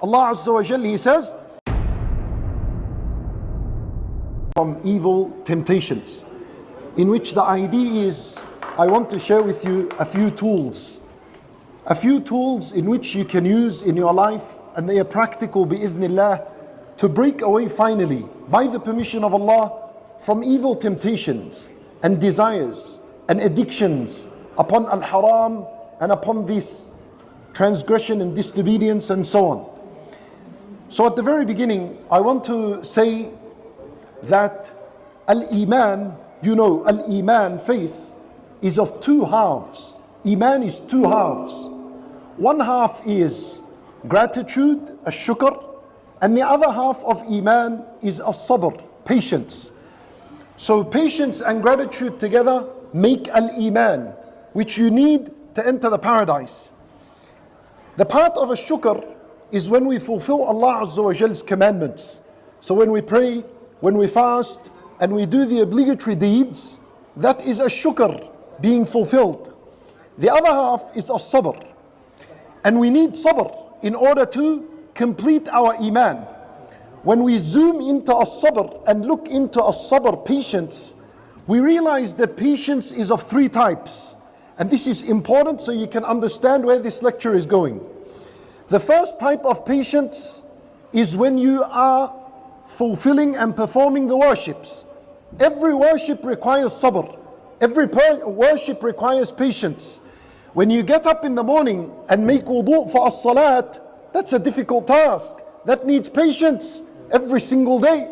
Allah Azza wa Jal, He says, from evil temptations, in which the idea is, I want to share with you a few tools in which you can use in your life, and they are practical bi'idhnillah, to break away finally, by the permission of Allah, from evil temptations and desires and addictions upon al-haram and upon this transgression and disobedience and so on. So at the very beginning, I want to say that al-Iman, al-Iman, faith, is of two halves. Iman is two halves. One half is gratitude, ash-shukr, and the other half of Iman is as-sabr, patience. So patience and gratitude together make al-Iman, which you need to enter the paradise. The part of ash-shukr is when we fulfill Allah Azza wa Jal's commandments. So when we pray, when we fast, and we do the obligatory deeds, that is ash-shukr being fulfilled. The other half is as-sabr. And we need sabr in order to complete our iman. When we zoom into as-sabr and look into as-sabr, patience, we realize that patience is of three types. And this is important so you can understand where this lecture is going. The first type of patience is when you are fulfilling and performing the worships. Every worship requires sabr. Every worship requires patience. When you get up in the morning and make wudu for as-salat, that's a difficult task. That needs patience every single day.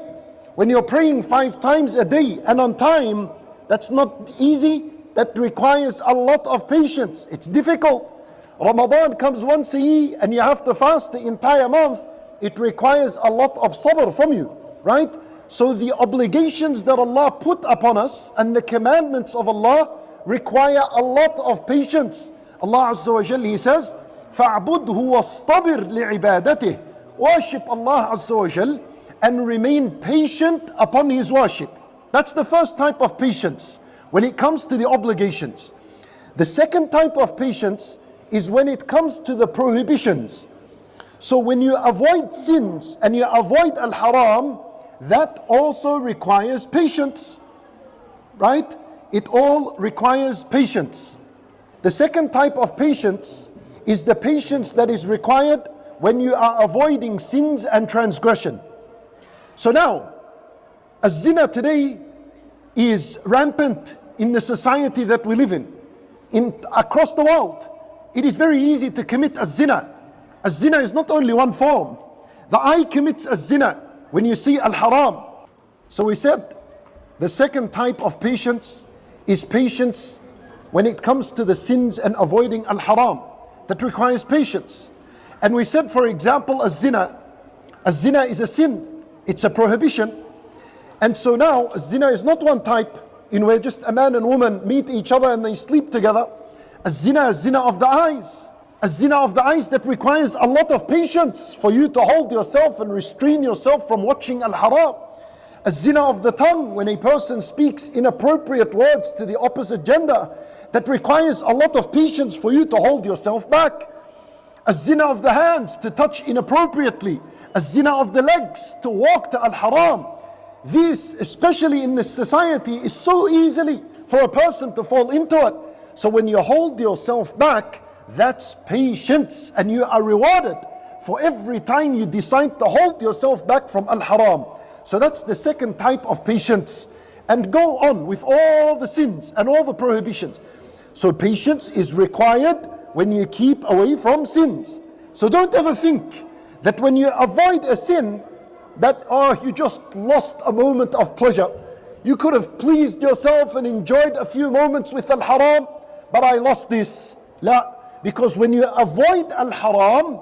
When you're praying 5 times a day and on time, that's not easy. That requires a lot of patience. It's difficult. Ramadan comes once a year and you have to fast the entire month. It requires a lot of sabr from you, right? So the obligations that Allah put upon us and the commandments of Allah require a lot of patience. Allah Azza wa Jalla, He says, فَاعْبُدْهُ وَاصْطَبِرْ لِعِبَادَتِهِ. Worship Allah Azza wa Jalla and remain patient upon His worship. That's the first type of patience when it comes to the obligations. The second type of patience is when it comes to the prohibitions. So when you avoid sins and you avoid al-haram, that also requires patience, right? It all requires patience. The second type of patience is the patience that is required when you are avoiding sins and transgression. So now, az-zina today is rampant in the society that we live in. Across the world, it is very easy to commit az-zina. Az-zina is not only one form. The eye commits az-zina when you see al-haram. So we said the second type of patience is patience when it comes to the sins and avoiding al-haram. That requires patience. And we said, for example, az-zina is a sin. It's a prohibition. And so now az-zina is not one type in where just a man and woman meet each other and they sleep together. Az-zina is zina of the eyes. A zina of the eyes that requires a lot of patience for you to hold yourself and restrain yourself from watching al-haram. A zina of the tongue, when a person speaks inappropriate words to the opposite gender, that requires a lot of patience for you to hold yourself back. A zina of the hands, to touch inappropriately. A zina of the legs, to walk to al-haram. This, especially in this society, is so easily for a person to fall into it. So when you hold yourself back, that's patience, and you are rewarded for every time you decide to hold yourself back from al-haram. So that's the second type of patience. And go on with all the sins and all the prohibitions. So patience is required when you keep away from sins. So don't ever think that when you avoid a sin, that you just lost a moment of pleasure. You could have pleased yourself and enjoyed a few moments with al-haram, but I lost this. La. Because when you avoid al-haram,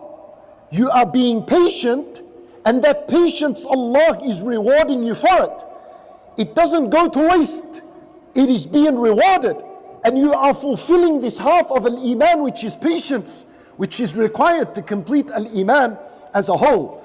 you are being patient, and that patience, Allah is rewarding you for it. It doesn't go to waste. It is being rewarded. And you are fulfilling this half of al-iman, which is patience, which is required to complete al-iman as a whole.